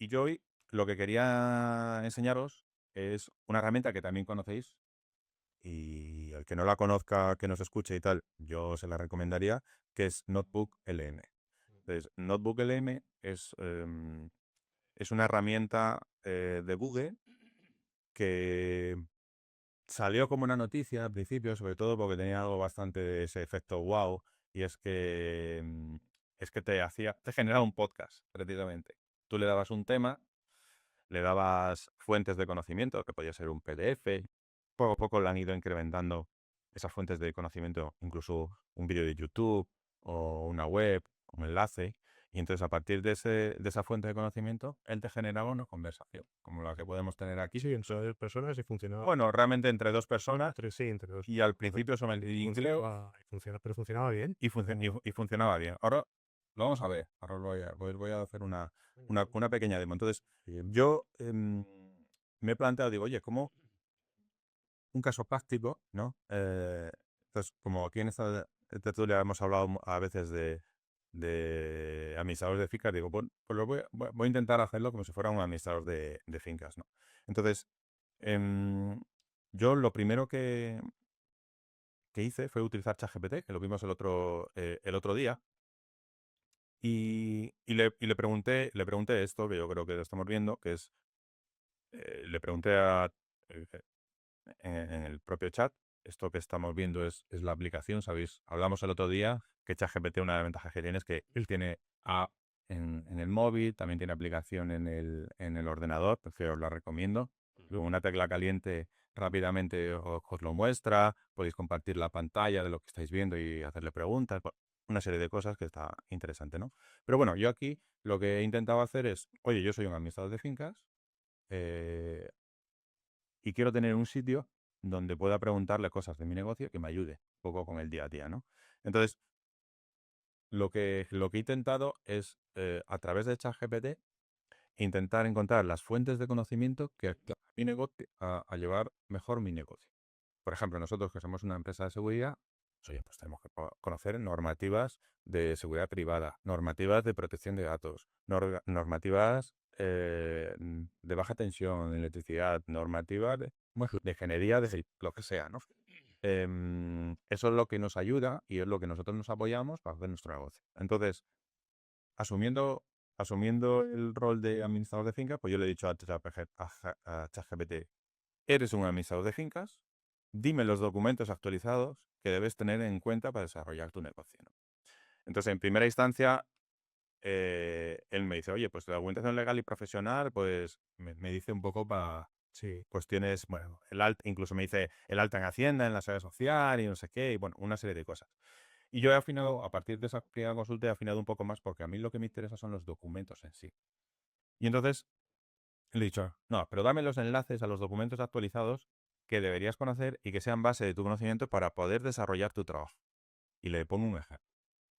Y yo hoy lo que quería enseñaros es una herramienta que también conocéis y el que no la conozca, que nos escuche y tal, yo se la recomendaría, que es Notebook LM. Entonces, Notebook LM es una herramienta de Google que salió como una noticia al principio, sobre todo porque tenía algo bastante de ese efecto wow, y es que te generaba un podcast, precisamente. Tú le dabas un tema, le dabas fuentes de conocimiento, que podía ser un PDF, poco a poco le han ido incrementando esas fuentes de conocimiento, incluso un vídeo de YouTube o una web, un enlace. Y entonces a partir de esa fuente de conocimiento, él te generaba una conversación, como la que podemos tener aquí. Sí, entre 2 personas y funcionaba Bueno, realmente entre dos personas entre 2 y al correcto. principio eso me Y inglés funcionaba bien. O y funcionaba bien. Ahora lo vamos a ver. Ahora voy a hacer una pequeña demo. Entonces, bien. yo me he planteado, digo, oye, ¿cómo un caso práctico, ¿no? Entonces, como aquí en esta tertulia hemos hablado a veces de administradores de fincas, digo, pues voy a intentar hacerlo como si fuera un administrador de fincas, ¿no? Entonces, em, yo lo primero que hice fue utilizar ChatGPT, que lo vimos el otro día, y le pregunté esto, que yo creo que lo estamos viendo, que es, le pregunté eh, en el propio chat. Esto que estamos viendo es la aplicación, ¿sabéis? Hablamos el otro día que ChatGPT, una de las ventajas que tiene es que él tiene app en el móvil, también tiene aplicación en el ordenador, pues que os la recomiendo. Luego una tecla caliente rápidamente os lo muestra, podéis compartir la pantalla de lo que estáis viendo y hacerle preguntas, una serie de cosas que está interesante, ¿no? Pero bueno, yo aquí lo que he intentado hacer es, oye, yo soy un administrador de fincas, eh, y quiero tener un sitio donde pueda preguntarle cosas de mi negocio que me ayude un poco con el día a día, ¿no? Entonces, lo que he intentado es, a través de ChatGPT, intentar encontrar las fuentes de conocimiento que ayuden a mi negocio a llevar mejor mi negocio. Por ejemplo, nosotros que somos una empresa de seguridad, pues, oye, pues tenemos que conocer normativas de seguridad privada, normativas de protección de datos, normativas de baja tensión, de electricidad, normativas de ingeniería, de lo que sea, ¿no? Eso es lo que nos ayuda y es lo que nosotros nos apoyamos para hacer nuestro negocio. Entonces, asumiendo, asumiendo el rol de administrador de fincas, pues yo le he dicho a ChatGPT, eres un administrador de fincas, dime los documentos actualizados que debes tener en cuenta para desarrollar tu negocio, ¿no? Entonces, en primera instancia, él me dice, oye, pues la documentación legal y profesional, pues me dice un poco para, Sí, pues tienes, bueno, el alta, incluso me dice el alta en Hacienda, en la seguridad social y no sé qué, y bueno, una serie de cosas. Y yo he afinado, a partir de esa primera consulta, he afinado un poco más porque a mí lo que me interesa son los documentos en sí. Y entonces le he dicho, no, pero dame los enlaces a los documentos actualizados que deberías conocer y que sean base de tu conocimiento para poder desarrollar tu trabajo. Y le pongo un ejemplo,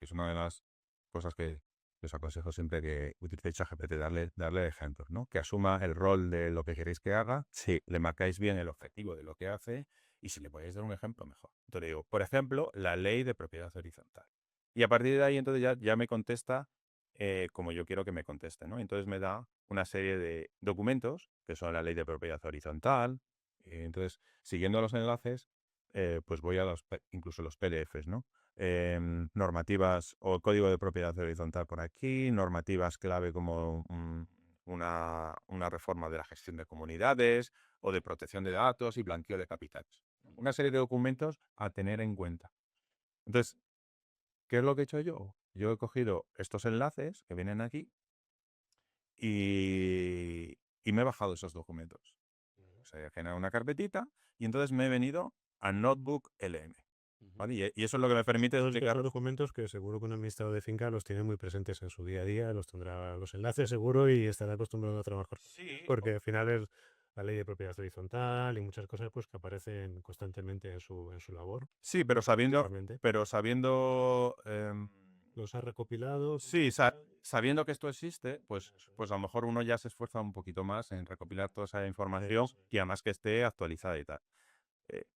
que es una de las cosas que os aconsejo siempre que utilicéis ChatGPT, darle ejemplos, ¿no? Que asuma el rol de lo que queréis que haga, si le marcáis bien el objetivo de lo que hace y si le podéis dar un ejemplo mejor. Entonces le digo, por ejemplo, la ley de propiedad horizontal. Y a partir de ahí entonces ya me contesta como yo quiero que me conteste, ¿no? Entonces me da una serie de documentos, que son la ley de propiedad horizontal. Entonces, siguiendo los enlaces, pues voy a incluso los PDFs, ¿no? Normativas o código de propiedad horizontal por aquí, normativas clave como una reforma de la gestión de comunidades o de protección de datos y blanqueo de capitales. Una serie de documentos a tener en cuenta. Entonces, ¿qué es lo que he hecho yo? Yo he cogido estos enlaces que vienen aquí y me he bajado esos documentos. Se genera una carpetita y entonces me he venido a Notebook LM. ujú. ¿Vale? Y eso es lo que me permite Esos explicar. son documentos que seguro que un administrador de finca los tiene muy presentes en su día a día, los tendrá los enlaces seguro y estará acostumbrado a trabajar con ellos, Sí, porque al final es la ley de propiedad horizontal y muchas cosas pues que aparecen constantemente en su labor, sí, realmente. pero sabiendo, Los ha recopilado, sí, sabiendo que esto existe, pues a lo mejor uno ya se esfuerza un poquito más en recopilar toda esa información eso y además que esté actualizada y tal.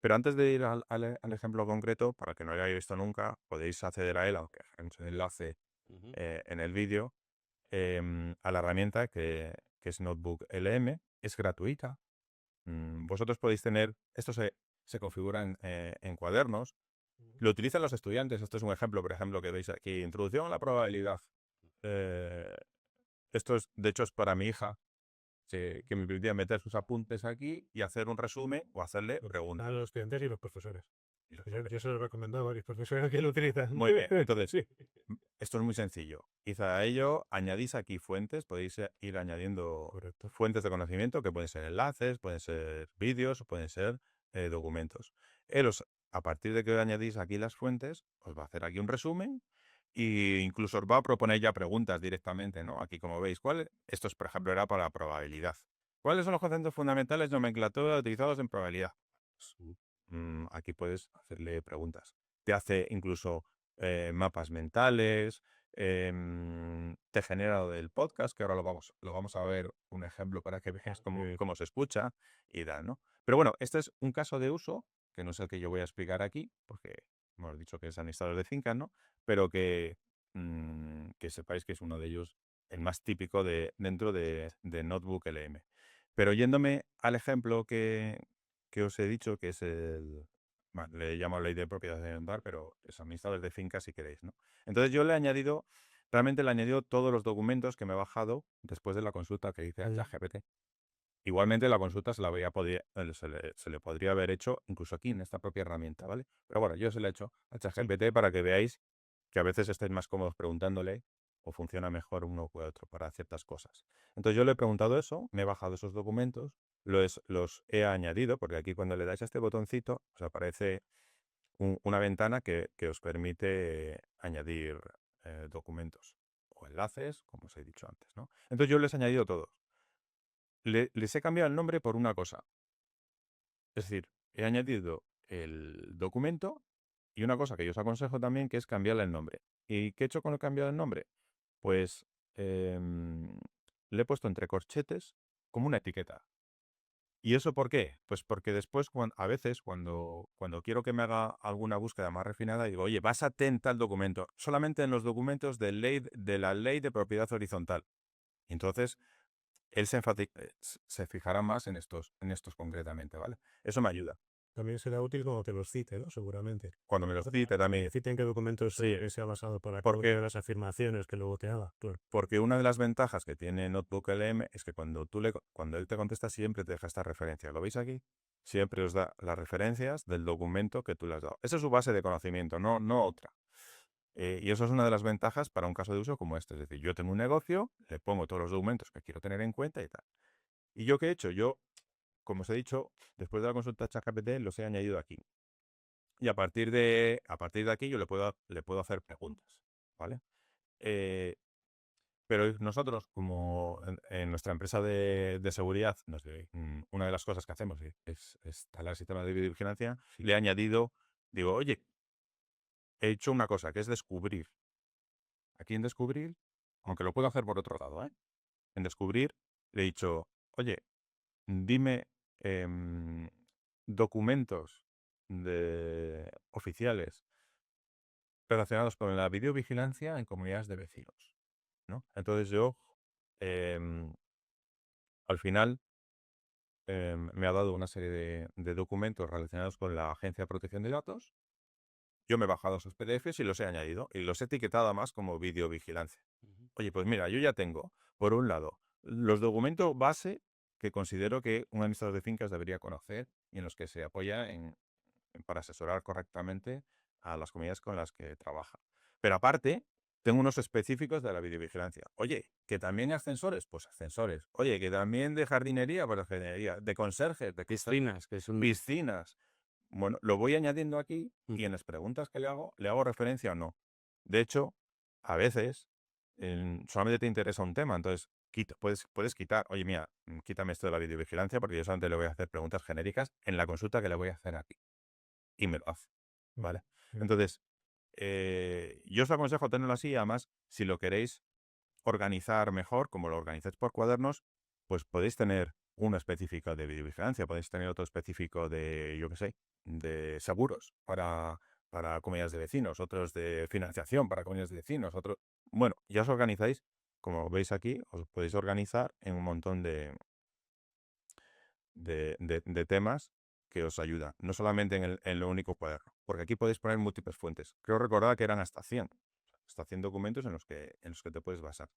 Pero antes de ir al ejemplo concreto, para que no lo hayáis visto nunca, podéis acceder a él, aunque dejaremos el enlace ujú. en el vídeo, a la herramienta que es Notebook LM, es gratuita. Vosotros podéis tener, esto se configura en cuadernos, lo utilizan los estudiantes. Esto es un ejemplo, por ejemplo, que veis aquí, introducción a la probabilidad. Eh, Esto es, de hecho, es para mi hija, que me permitía meter sus apuntes aquí y hacer un resumen o hacerle preguntas. A los estudiantes y los profesores. Y los Yo se lo he recomendado a varios profesores que lo utilizan. Muy bien, entonces, Sí. esto es muy sencillo. Y a ello añadís aquí fuentes, podéis ir añadiendo Correcto. fuentes de conocimiento que pueden ser enlaces, pueden ser vídeos o pueden ser documentos. A partir de que añadís aquí las fuentes, os va a hacer aquí un resumen e incluso os va a proponer ya preguntas directamente, ¿no? Aquí como veis, esto es, por ejemplo, era para probabilidad. ¿Cuáles son los conceptos fundamentales de nomenclatura utilizados en probabilidad? Aquí puedes hacerle preguntas. Te hace incluso mapas mentales, te genera lo del podcast, que ahora lo vamos a ver un ejemplo para que veas cómo se escucha y tal, ¿no? Pero bueno, este es un caso de uso, que no es el que yo voy a explicar aquí, porque hemos dicho que es administrador de fincas, ¿no? Pero que sepáis que es uno de ellos, el más típico dentro de Notebook LM. Pero yéndome al ejemplo que os he dicho, que es le llamo ley de propiedad ambiental, pero es administrador de fincas si queréis, ¿no? Entonces yo realmente le he añadido todos los documentos que me he bajado después de la consulta que hice a ChatGPT. Igualmente la consulta se le podría haber hecho incluso aquí en esta propia herramienta, ¿vale? Pero bueno, yo se la he hecho a ChatGPT para que veáis que a veces estáis más cómodos preguntándole o funciona mejor uno que otro para ciertas cosas. Entonces yo le he preguntado eso, me he bajado esos documentos, los he añadido, porque aquí cuando le dais a este botoncito os aparece una ventana que os permite añadir documentos o enlaces, como os he dicho antes, ¿no? Entonces yo les he añadido todos. Les he cambiado el nombre por una cosa. Es decir, he añadido el documento y una cosa que yo os aconsejo también, que es cambiarle el nombre. ¿Y qué he hecho con el cambiado el nombre? Pues le he puesto entre corchetes como una etiqueta. ¿Y eso por qué? Pues porque después, a veces, cuando quiero que me haga alguna búsqueda más refinada, digo, oye, básate en tal documento, solamente en los documentos de la ley de propiedad horizontal. Y entonces, él se fijará más en estos concretamente, ¿vale? Eso me ayuda. También será útil cuando te los cite, ¿no? Seguramente. Cuando me los cite también. Citen qué documentos Sí, se ha basado para cada una porque de las afirmaciones que luego te haga. Claro. Porque una de las ventajas que tiene Notebook LM es que cuando él te contesta siempre te deja esta referencia. ¿Lo veis aquí? Siempre os da las referencias del documento que tú le has dado. Esa es su base de conocimiento, no otra. Y eso es una de las ventajas para un caso de uso como este. Es decir, yo tengo un negocio, le pongo todos los documentos que quiero tener en cuenta y tal. ¿Y yo qué he hecho? Yo, como os he dicho, después de la consulta ChatGPT los he añadido aquí. Y a partir de aquí yo le puedo hacer preguntas, ¿vale? Eh, Pero nosotros, como en nuestra empresa de seguridad, una de las cosas que hacemos es instalar sistemas de videovigilancia, le he añadido, digo, oye, he hecho una cosa, que es descubrir. Aquí en descubrir, aunque lo puedo hacer por otro lado, ¿eh? En descubrir, le he dicho, oye, dime documentos oficiales relacionados con la videovigilancia en comunidades de vecinos, ¿no? Entonces yo, em, al final, me ha dado una serie de documentos relacionados con la Agencia de Protección de Datos. Yo me he bajado esos PDFs y los he añadido y los he etiquetado además como videovigilancia. Oye, pues mira, yo ya tengo, por un lado, los documentos base que considero que un administrador de fincas debería conocer y en los que se apoya para asesorar correctamente a las comunidades con las que trabaja. Pero aparte, tengo unos específicos de la videovigilancia. Oye, que también hay ascensores, pues ascensores. Oye, que también de jardinería, pues jardinería. De conserjes, de Piscinas, que es un... piscinas. Bueno, lo voy añadiendo aquí y en Ujú. las preguntas que le hago referencia o no. De hecho, a veces solamente te interesa un tema, entonces puedes quitar, oye, mira, quítame esto de la videovigilancia porque yo solamente le voy a hacer preguntas genéricas en la consulta que le voy a hacer aquí. Y me lo hace, ¿vale? Entonces, yo os aconsejo tenerlo así. Además, si lo queréis organizar mejor, como lo organizáis por cuadernos, pues podéis tener uno específico de videovigilancia, podéis tener otro específico de, yo qué sé, de seguros para comunidades de vecinos, otros de financiación para comunidades de vecinos, otros... Bueno, ya os organizáis como veis aquí, os podéis organizar en un montón de temas que os ayudan, no solamente en lo único cuaderno, porque aquí podéis poner múltiples fuentes. Creo recordar que eran hasta 100 documentos en los que te puedes basar.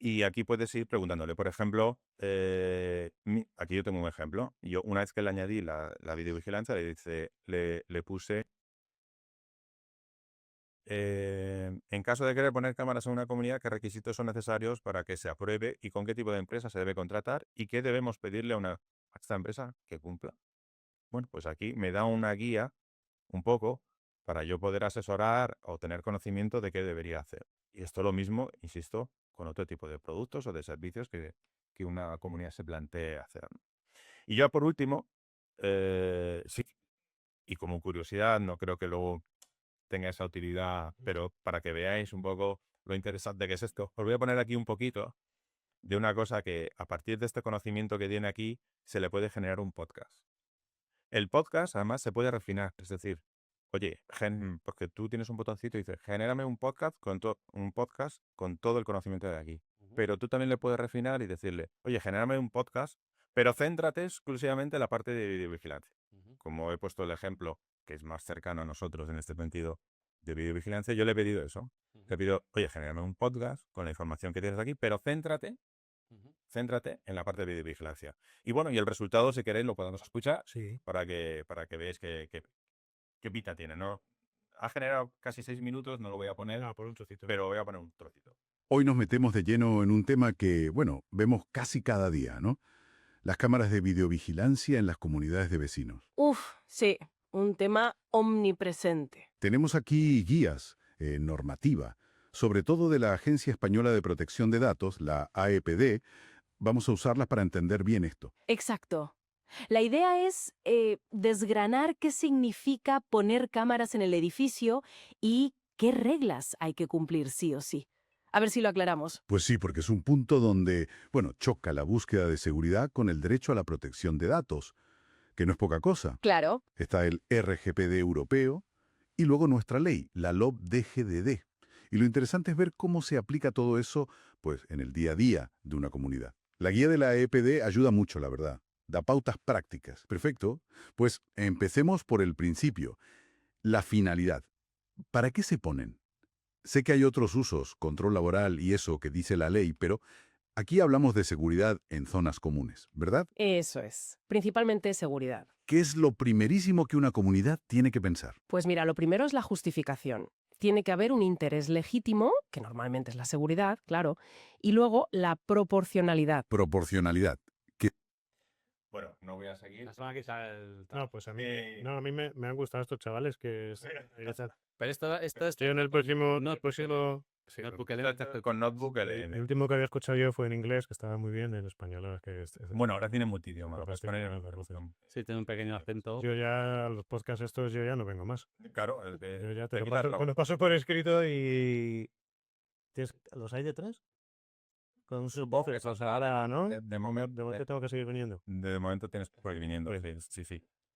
Y aquí puedes ir preguntándole, por ejemplo, aquí yo tengo un ejemplo. Yo una vez que le añadí la videovigilancia, le puse, en caso de querer poner cámaras en una comunidad, ¿qué requisitos son necesarios para que se apruebe y con qué tipo de empresa se debe contratar y qué debemos pedirle a esta empresa que cumpla? Bueno, pues aquí me da una guía un poco para yo poder asesorar o tener conocimiento de qué debería hacer. Y esto lo mismo, insisto, con otro tipo de productos o de servicios que una comunidad se plantee hacer. Y ya por último, sí, y como curiosidad, no creo que luego tenga esa utilidad, pero para que veáis un poco lo interesante que es esto, os voy a poner aquí un poquito de una cosa que a partir de este conocimiento que tiene aquí, se le puede generar un podcast. El podcast, además, se puede refinar. Es decir, oye, porque tú tienes un botoncito y dices, genérame un podcast con todo el conocimiento de aquí. Pero tú también le puedes refinar y decirle, oye, genérame un podcast, pero céntrate exclusivamente en la parte de videovigilancia. Como he puesto el ejemplo, que es más cercano a nosotros en este sentido de videovigilancia, yo le he pedido eso. Le pido, oye, genérame un podcast con la información que tienes aquí, pero céntrate en la parte de videovigilancia. Y bueno, y el resultado, si queréis, lo podemos escuchar Sí. para que veáis qué pita tiene, ¿no? Ha generado casi 6 minutos, no lo voy a poner, Por un trocito. pero voy a poner un trocito. Hoy nos metemos de lleno en un tema que, bueno, vemos casi cada día, ¿no? Las cámaras de videovigilancia en las comunidades de vecinos. Uf, sí, un tema omnipresente. Tenemos aquí guías, normativa, sobre todo de la Agencia Española de Protección de Datos, la AEPD. Vamos a usarlas para entender bien esto. Exacto. La idea es desgranar qué significa poner cámaras en el edificio y qué reglas hay que cumplir sí o sí. A ver si lo aclaramos. Pues sí, porque es un punto donde, bueno, choca la búsqueda de seguridad con el derecho a la protección de datos, que no es poca cosa. Claro. Está el RGPD europeo y luego nuestra ley, la LOB-DGDD. Y lo interesante es ver cómo se aplica todo eso, pues, en el día a día de una comunidad. La guía de la EPD ayuda mucho, la verdad. Da pautas prácticas. Perfecto. Pues empecemos por el principio. La finalidad. ¿Para qué se ponen? Sé que hay otros usos, control laboral y eso que dice la ley, pero aquí hablamos de seguridad en zonas comunes, ¿verdad? Eso es. Principalmente seguridad. ¿Qué es lo primerísimo que una comunidad tiene que pensar? Pues mira, lo primero es la justificación. Tiene que haber un interés legítimo, que normalmente es la seguridad, claro, y luego la proporcionalidad. Proporcionalidad. Bueno, no voy a seguir. No, pues a mí, a mí me han gustado estos chavales que... Pero esto Estoy en el próximo... Sí, Notebook Con Notebook, el último que había escuchado yo fue en inglés, que estaba muy bien, en español. La verdad es que bueno, ahora tiene multidioma. Ahora Puedes sí, poner me parece. Sí, tiene un pequeño acento. Yo ya, a los podcasts estos, yo ya no vengo más. Claro, Yo ya te te quitas lo paso por escrito y... ¿Los hay de tres? Con sus voces, o sea, ahora, ¿no? de momento, De momento tengo que seguir viniendo. de momento tienes por ahí viniendo. Sí, sí.